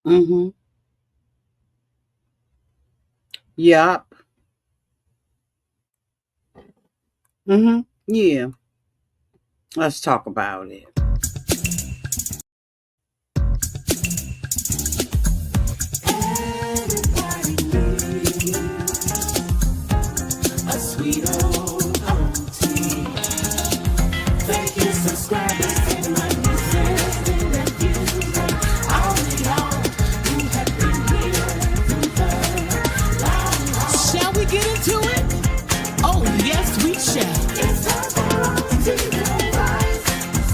Mm-hmm. Yup. Mm-hmm. Yeah. Let's talk about it. A sweet old auntie. Thank you, subscribers, and my nieces and nephews, and all the y'all who have been here through the long haul. Shall we get into it? Oh, yes, we shall. It's time for Auntie Advice.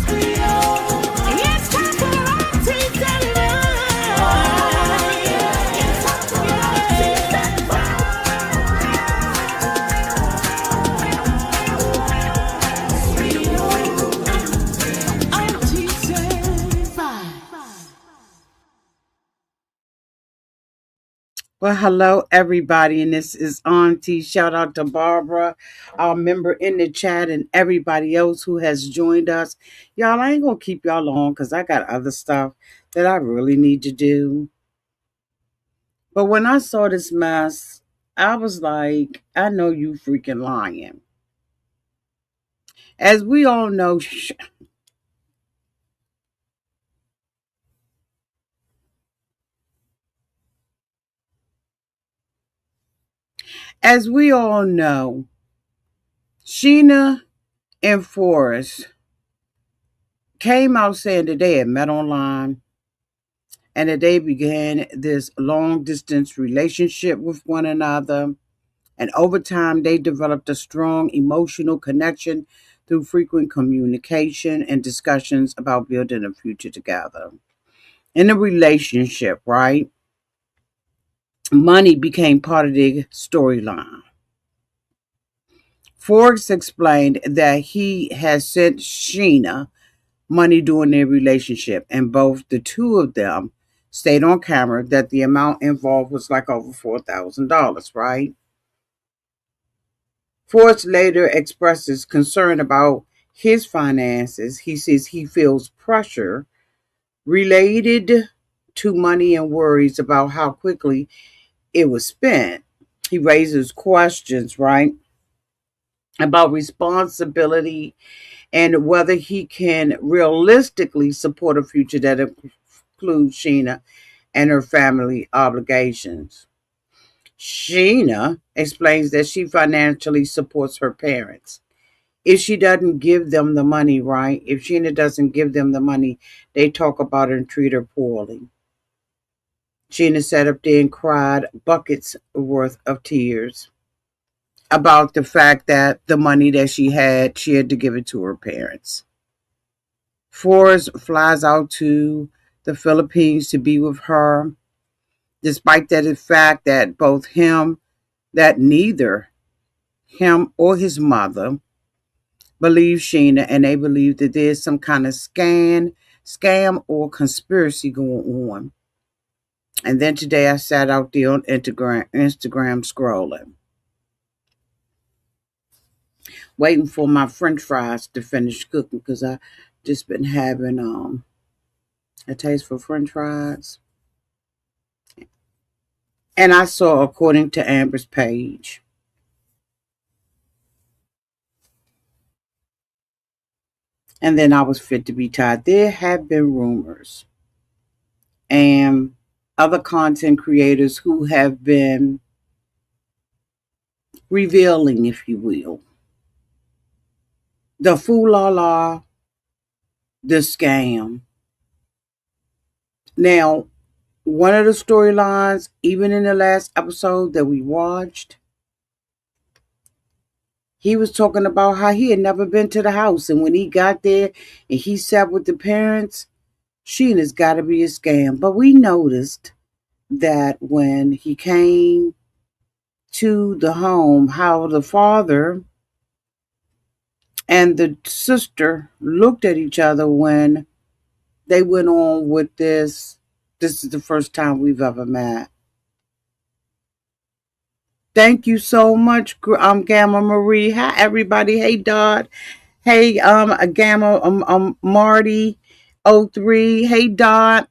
Sweet old. It's time for Auntie Advice. Oh, yeah. It's time for Auntie Well, hello, everybody, and this is Auntie. Shout out to Barbara, our member in the chat, and everybody else who has joined us. Y'all, I ain't gonna keep y'all long because I got other stuff that I really need to do. But when I saw this mess, I was like, I know you freaking lying. As we all know, as we all know, Sheena and Forrest came out saying that they had met online and that they began this long distance relationship with one another. And over time, they developed a strong emotional connection through frequent communication and discussions about building a future together. In a relationship, right? Money became part of the storyline. Forbes explained that he has sent Sheena money during their relationship, and both the two of them stayed on camera that the amount involved was like over $4,000, right? Forrest later expresses concern about his finances. He says he feels pressure related to money and worries about how quickly it was spent. He raises questions, right, about responsibility and whether he can realistically support a future that includes Sheena and her family obligations. Sheena explains that she financially supports her parents. If she doesn't give them the money, right? If Sheena doesn't give them the money, they talk about her and treat her poorly. Sheena sat up there and cried buckets worth of tears about the fact that the money that she had to give it to her parents. Forrest flies out to the Philippines to be with her, despite that the fact that neither him or his mother believe Sheena, and they believe that there's some kind of scam or conspiracy going on. And then today I sat out there on Instagram scrolling, waiting for my French fries to finish cooking because I just been having a taste for French fries. And I saw, according to Amber's page, and then I was fit to be tied. There have been rumors and other content creators who have been revealing, if you will, the foolala, the scam. Now, one of the storylines, even in the last episode that we watched, he was talking about how he had never been to the house. And when he got there and he sat with the parents, Sheena's got to be a scam. But we noticed that when he came to the home, how the father and the sister looked at each other when they went on with this. This is the first time we've ever met. Thank you so much, Gamma Marie. Hi, everybody. Hey, Dot. Hey, Gamma, Marty, O 03. Hey, Dot.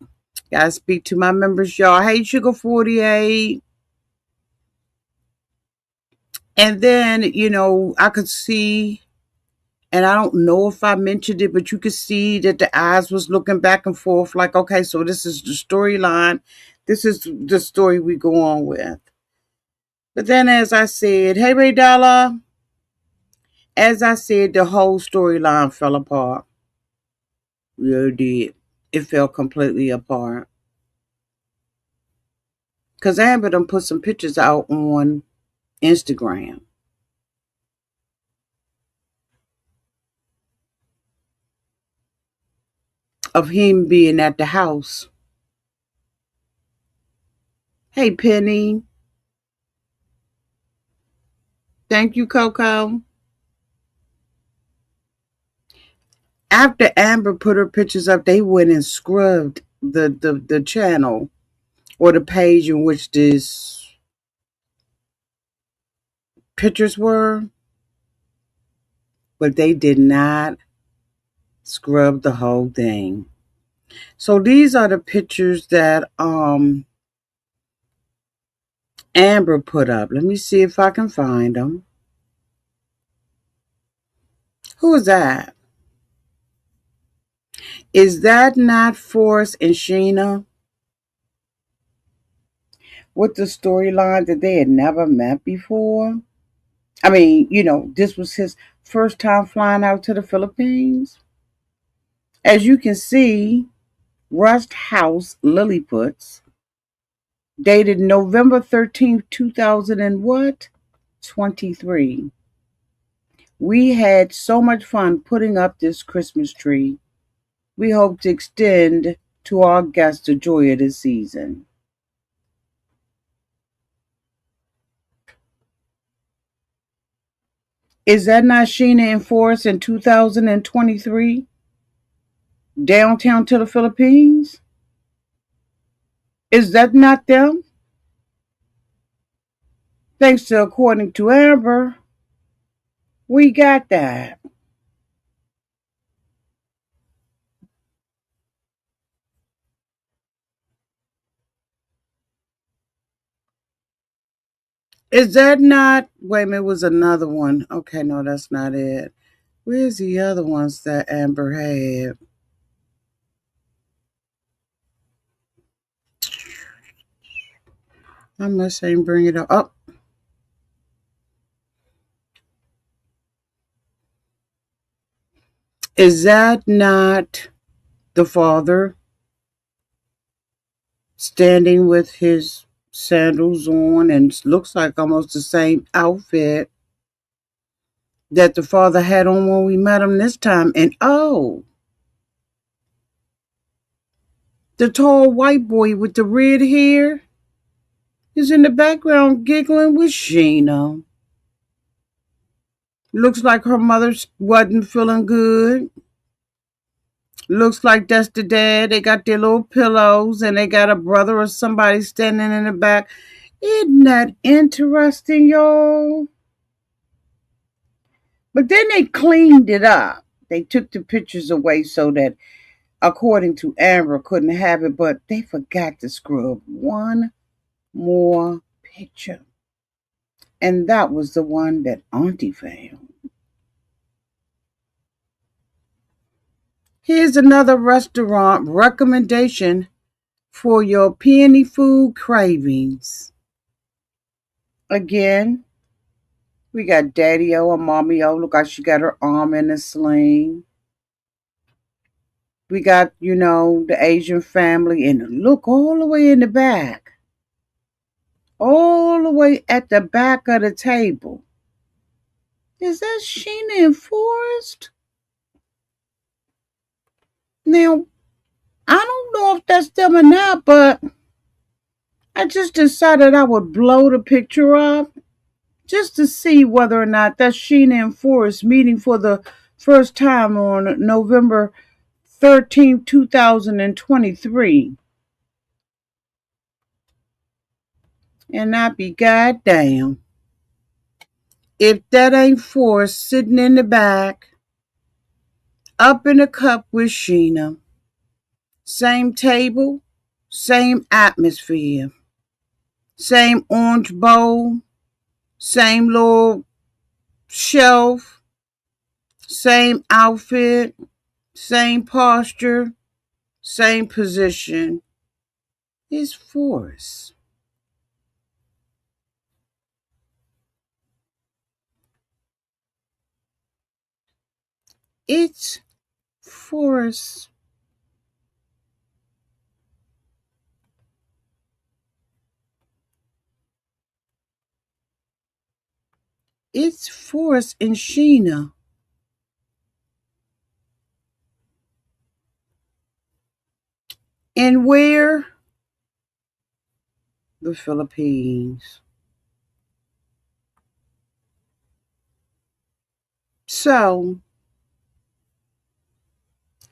Gotta speak to my members, y'all. Hey, Sugar 48. And then, I could see, and I don't know if I mentioned it, but you could see that the eyes was looking back and forth like, okay, so this is the storyline. This is the story we go on with. But then, as I said, hey, Ray Dollar, as I said, the whole storyline fell apart. Really did. It fell completely apart. Because Amber done put some pictures out on Instagram of him being at the house. Hey, Penny. Thank you, Coco. After Amber put her pictures up, they went and scrubbed the channel or the page in which these pictures were, but they did not scrub the whole thing. So these are the pictures that Amber put up. Let me see if I can find them. Who is that? Is that not Forrest and Sheena? With the storyline that they had never met before? I mean, this was his first time flying out to the Philippines. As you can see, Rust House Lilliput's dated November 13th, 2000 and what? 23. We had so much fun putting up this Christmas tree. We hope to extend to our guests the joy of the season. Is that not Sheena and Forrest in 2023? Downtown to the Philippines? Is that not them? Thanks to according to Amber, we got that. Is that not? Wait a minute, it was another one. Okay, no, that's not it. Where's the other ones that Amber had? I must ain't bring it up. Oh, is that not the father standing with his sandals on and looks like almost the same outfit that the father had on when we met him this time? And oh, the tall white boy with the red hair is in the background giggling with Sheena. Looks like her mother wasn't feeling good. Looks like that's the dad. They got their little pillows and they got a brother or somebody standing in the back. Isn't that interesting, y'all? But then they cleaned it up. They took the pictures away so that, according to Amber, couldn't have it, but they forgot to scrub one more picture. And that was the one that Auntie found. Here's another restaurant recommendation for your peony food cravings. Again, we got Daddy O and Mommy O. Look like she got her arm in a sling. We got, the Asian family. And look all the way in the back. All the way at the back of the table. Is that Sheena and Forrest? Now, I don't know if that's them or not, but I just decided I would blow the picture up just to see whether or not that's Sheena and Forrest meeting for the first time on November 13th, 2023. And I be goddamn if that ain't Forrest sitting in the back, up in a cup with Sheena. Same table, same atmosphere, same orange bowl, same little shelf, same outfit, same posture, same position. It's Forrest. It's Forrest. It's Forrest and Sheena. And where? The Philippines. So,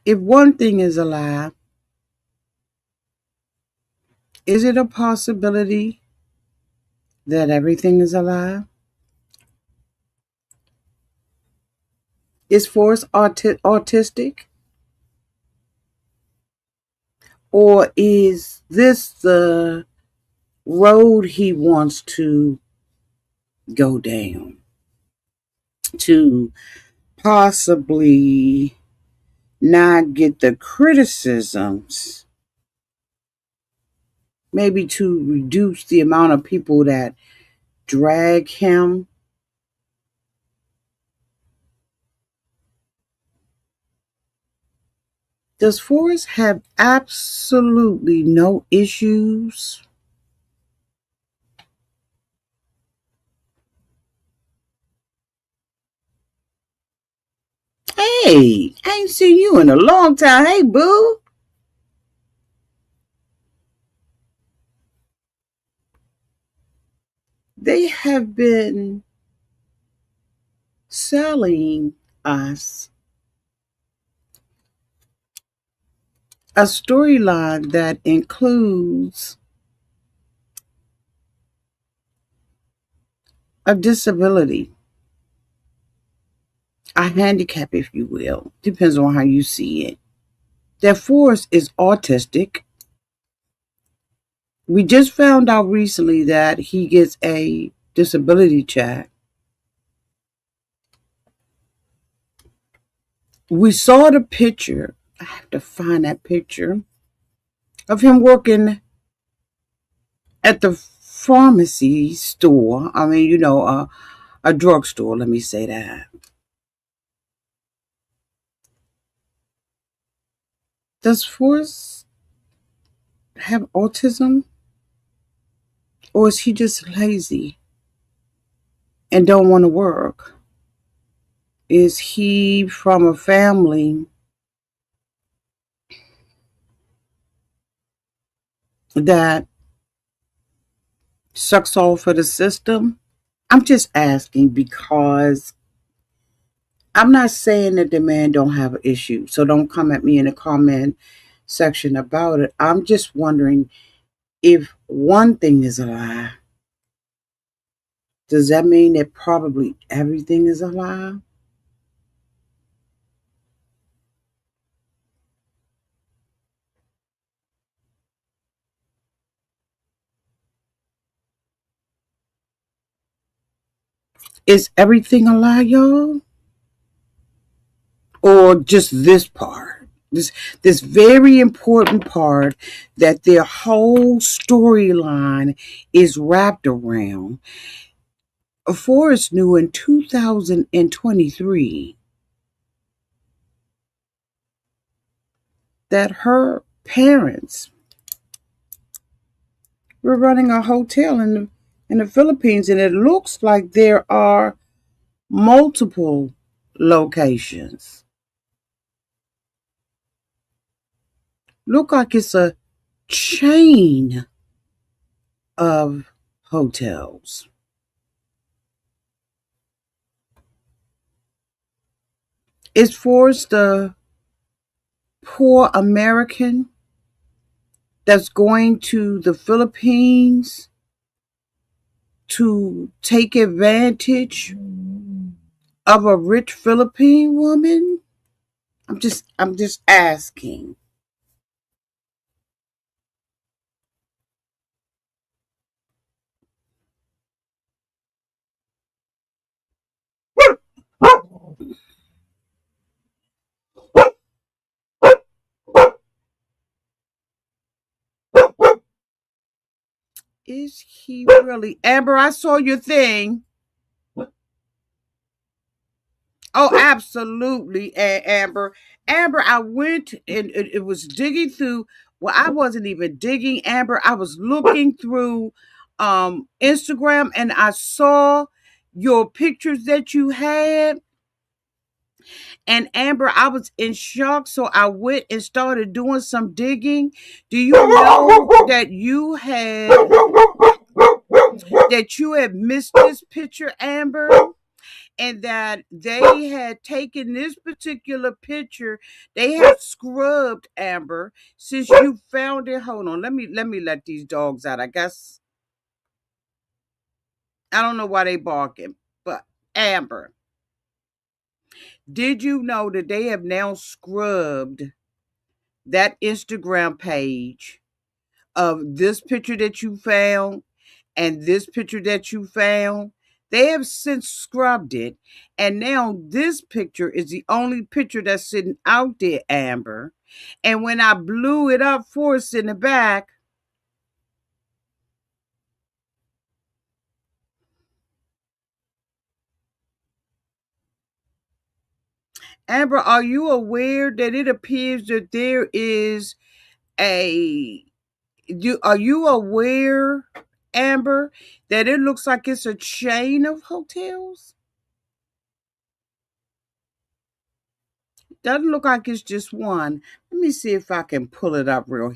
if one thing is a lie, is it a possibility that everything is a lie? Is Forrest autistic? Or is this the road he wants to go down to possibly not get the criticisms, maybe to reduce the amount of people that drag him? Does Forrest have absolutely no issues? Hey, I ain't seen you in a long time. Hey, boo. They have been selling us a storyline that includes a disability, a handicap, if you will. Depends on how you see it. That Forrest is autistic. We just found out recently that he gets a disability check. We saw the picture. I have to find that picture of him working at the pharmacy store. I mean, a drugstore, let me say that. Does Forrest have autism? Or is he just lazy and don't want to work? Is he from a family that sucks off of the system? I'm just asking because I'm not saying that the man don't have an issue. So don't come at me in the comment section about it. I'm just wondering, if one thing is a lie, does that mean that probably everything is a lie? Is everything a lie, y'all? Or just this part? This very important part that their whole storyline is wrapped around. Forrest knew in 2023 that her parents were running a hotel in the Philippines, and it looks like there are multiple locations. Look like it's a chain of hotels. Is Forrest the poor American that's going to the Philippines to take advantage of a rich Philippine woman? I'm just asking. Is he really? Amber, I saw your thing. Oh, absolutely, Amber. Amber, I went and it was digging through. Well, I wasn't even digging, Amber. I was looking through Instagram and I saw your pictures that you had. And Amber, I was in shock, so I went and started doing some digging. Do you know that you had missed this picture, Amber? And that they had taken this particular picture, they had scrubbed, Amber, since you found it. Hold on, let me let these dogs out. I guess I don't know why they barking, but Amber, did you know that they have now scrubbed that Instagram page of this picture that you found and this picture that you found? They have since scrubbed it, and now this picture is the only picture that's sitting out there, Amber. And when I blew it up for us in the back, Amber, are you aware that it appears that there is a are you aware, Amber, that it looks like it's a chain of hotels? Doesn't look like it's just one. Let me see if I can pull it up real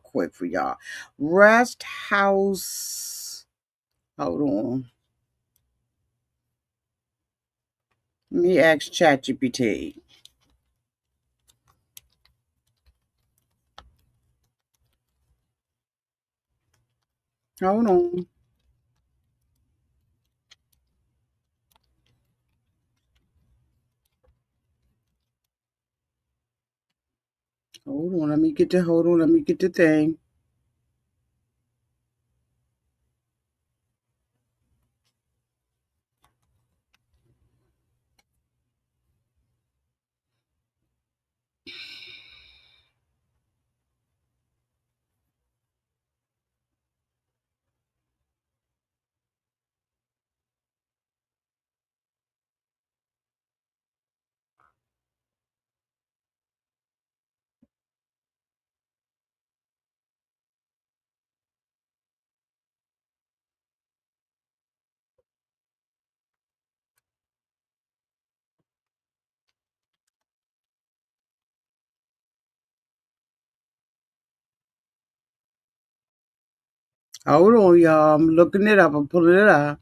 quick for y'all. Rest House. Hold on. Let me ask ChatGPT. Hold on. Hold on. Let me get the thing. Hold on, y'all. I'm looking it up. I'm pulling it up.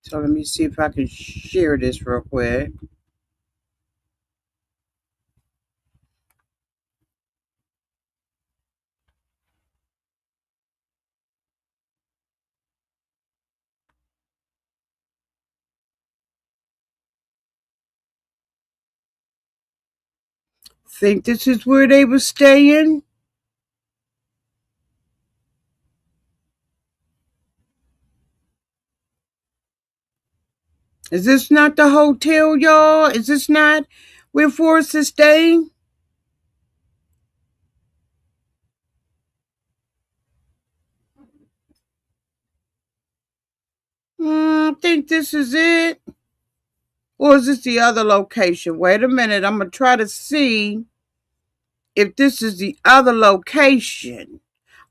So let me see if I can share this real quick. Think this is where they were staying? Is this not the hotel, y'all? Is this not where Forrest is staying? I think this is it. Or is this the other location? Wait a minute. I'm going to try to see if this is the other location.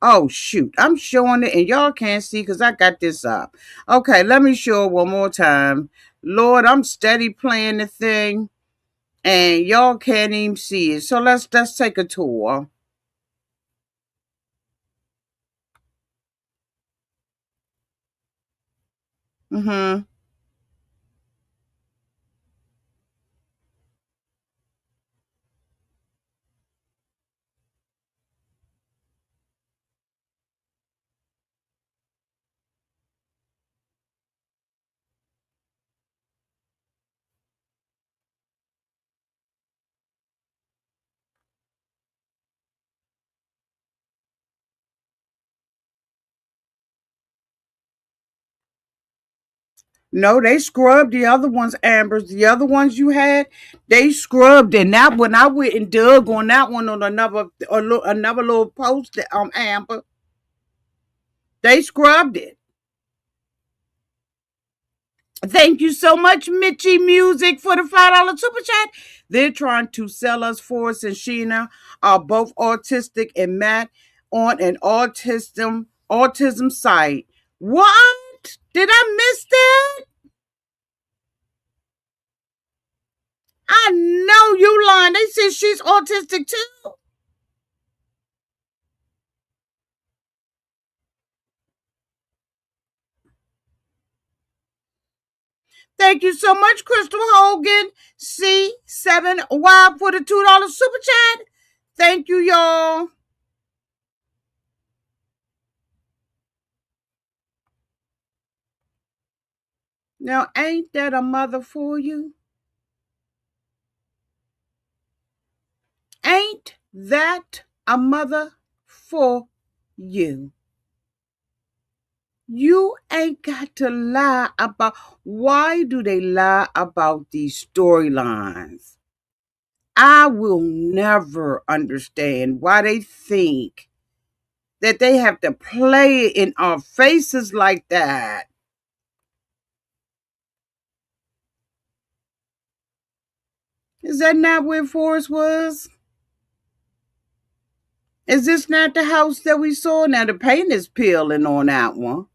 Oh, shoot. I'm showing it and y'all can't see because I got this up. Okay, let me show it one more time. Lord, I'm steady playing the thing and y'all can't even see it. So let's take a tour. Mm-hmm. No, they scrubbed the other ones, Ambers. The other ones you had, they scrubbed. And that one, I went and dug on that one on another little post. Amber, they scrubbed it. Thank you so much, Mitchy Music, for the $5 super chat. They're trying to sell us. Forrest and Sheena are both autistic and Matt on an autism site. What? Did I miss that? I know you lying. They said she's autistic too. Thank you so much, Crystal Hogan. C7Y for the $2 super chat. Thank you, y'all. Now, ain't that a mother for you? Ain't that a mother for you? You ain't got to lie about. Why do they lie about these storylines? I will never understand why they think that they have to play it in our faces like that. Is that not where Forrest was? Is this not the house that we saw? Now the paint is peeling on that one.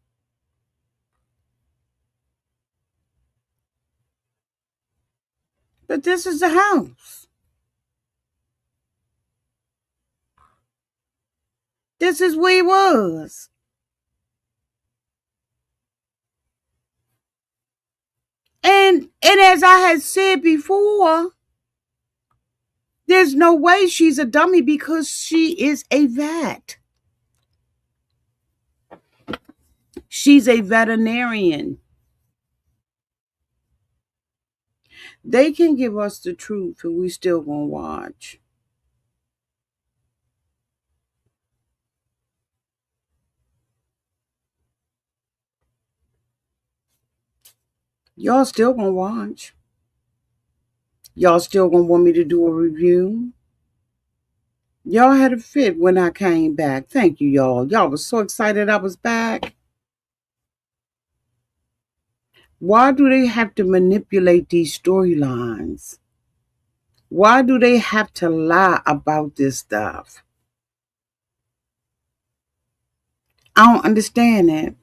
But this is the house. This is where he was. And as I had said before, there's no way she's a dummy because she is a vet. She's a veterinarian. They can give us the truth and we still gonna watch. Y'all still gonna watch. Y'all still gonna want me to do a review. Y'all had a fit when I came back. Thank you, y'all. Y'all was so excited I was back. Why do they have to manipulate these storylines? Why do they have to lie about this stuff? I don't understand it.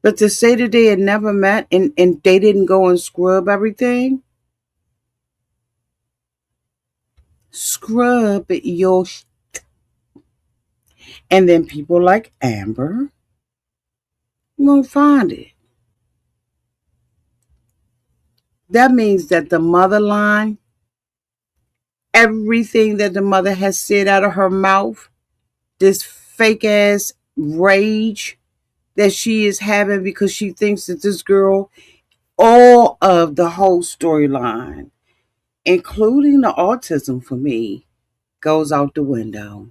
But to say that they had never met and they didn't go and scrub everything, scrub your and then people like Amber won't find it. That means that the mother line, everything that the mother has said out of her mouth, this fake ass rage that she is having because she thinks that this girl, all of the whole storyline, including the autism for me, goes out the window.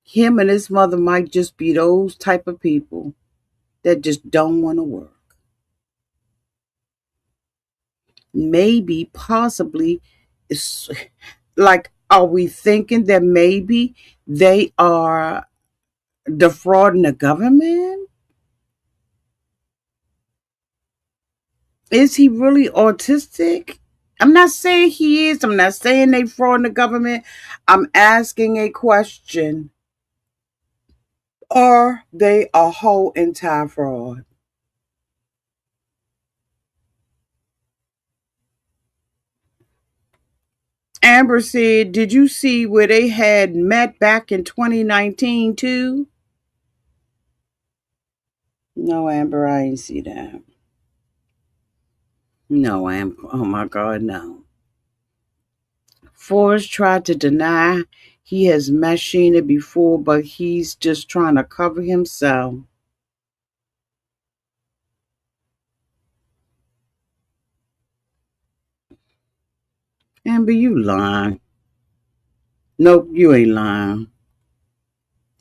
Him and his mother might just be those type of people that just don't want to work. Maybe, possibly, it's like, are we thinking that maybe they are defrauding the government? Is he really autistic? I'm not saying he is. I'm not saying they fraud the government. I'm asking a question. Are they a whole entire fraud? Amber said, did you see where they had met back in 2019 too? No, Amber, I ain't see that. No, Amber. Oh my God, no. Forrest tried to deny he has met Sheena before, but he's just trying to cover himself. Amber, you lying. Nope, you ain't lying.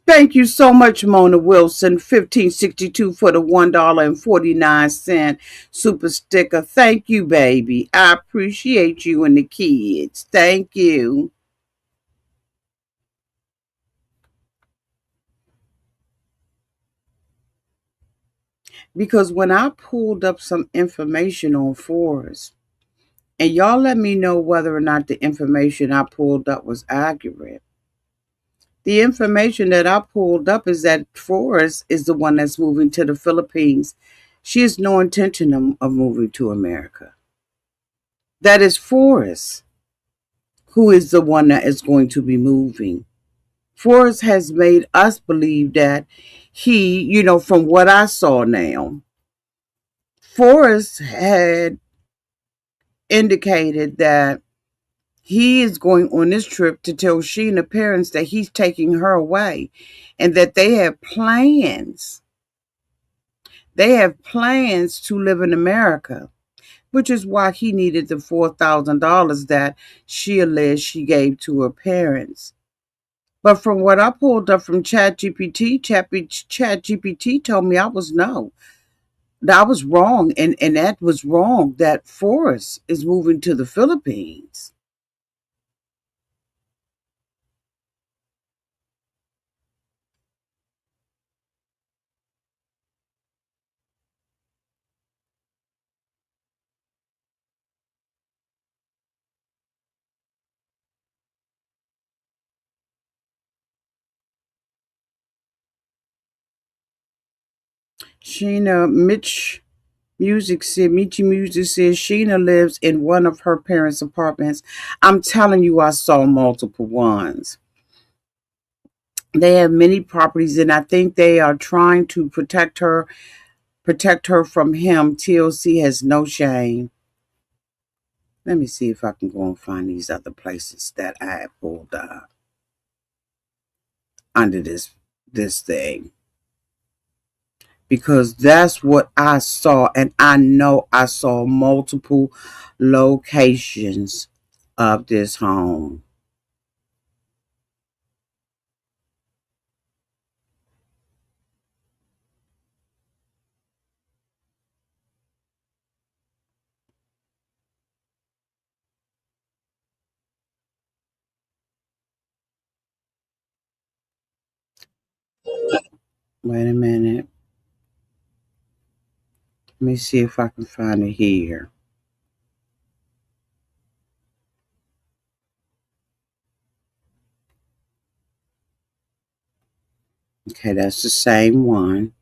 Thank you so much, Mona Wilson, 1562 for the $1.49 super sticker. Thank you, baby. I appreciate you and the kids. Thank you. Because when I pulled up some information on Forrest, and y'all let me know whether or not the information I pulled up was accurate. The information that I pulled up is that Forrest is the one that's moving to the Philippines. She has no intention of moving to America. That is Forrest who is the one that is going to be moving. Forrest has made us believe that from what I saw now, Forrest had indicated that he is going on this trip to tell Sheena parents that he's taking her away and that they have plans. They have plans to live in America, which is why he needed the $4,000 that she alleged she gave to her parents. But from what I pulled up from ChatGPT told me I was no. That I was wrong, and that was wrong that Forrest is moving to the Philippines. Sheena Mitch Michi Music says Sheena lives in one of her parents' apartments. I'm telling you, I saw multiple ones. They have many properties, and I think they are trying to protect her from him. TLC has no shame. Let me see if I can go and find these other places that I have pulled up under this thing, because that's what I saw, and I know I saw multiple locations of this home. Wait a minute. Let me see if I can find it here. Okay, that's the same one.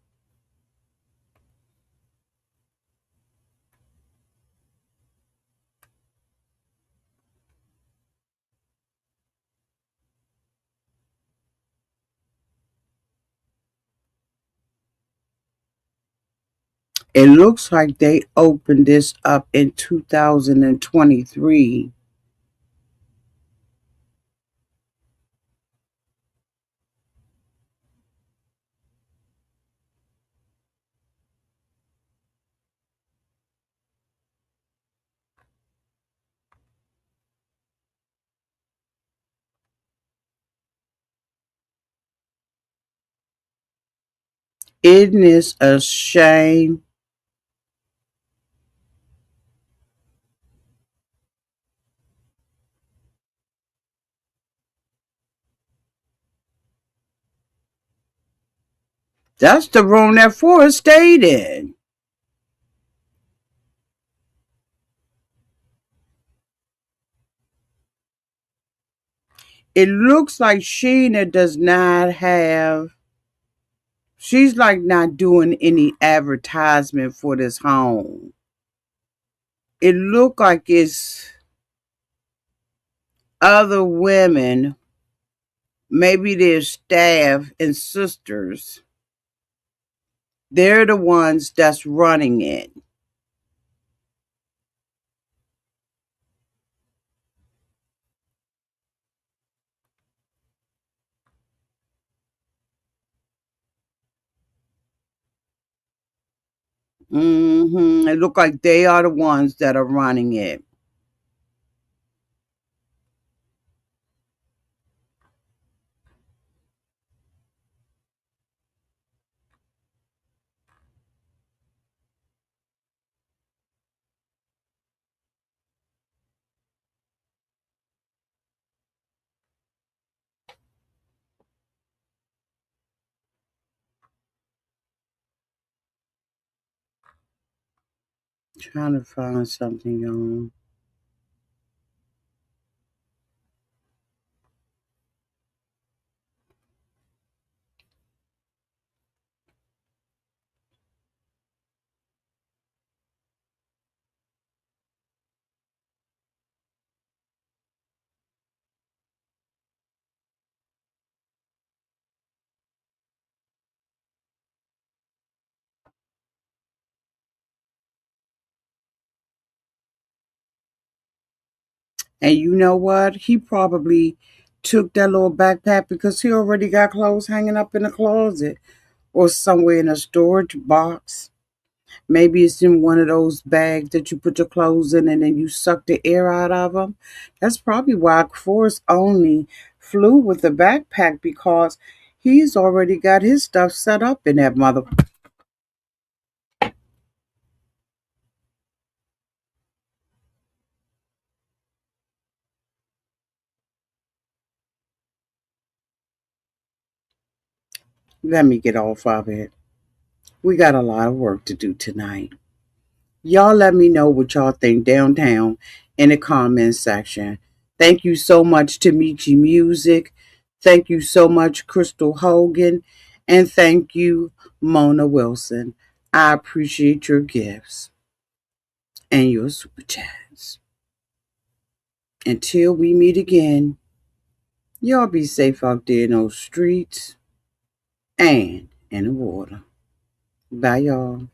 It looks like they opened this up in 2023. Isn't this a shame? That's the room that Forrest stayed in. It looks like Sheena does not have, she's like not doing any advertisement for this home. It looked like it's other women, maybe their staff and sisters. They're the ones that's running it. It look like they are the ones that are running it. Trying to find something, y'all. And you know what? He probably took that little backpack because he already got clothes hanging up in the closet or somewhere in a storage box. Maybe it's in one of those bags that you put your clothes in and then you suck the air out of them. That's probably why Forrest only flew with the backpack because he's already got his stuff set up in that mother. Let me get off of it. We got a lot of work to do tonight. Y'all let me know what y'all think downtown in the comment section. Thank you so much to Michi Music. Thank you so much, Crystal Hogan. And thank you, Mona Wilson. I appreciate your gifts and your super chats. Until we meet again, y'all be safe out there in those streets and in the water. Bye, y'all.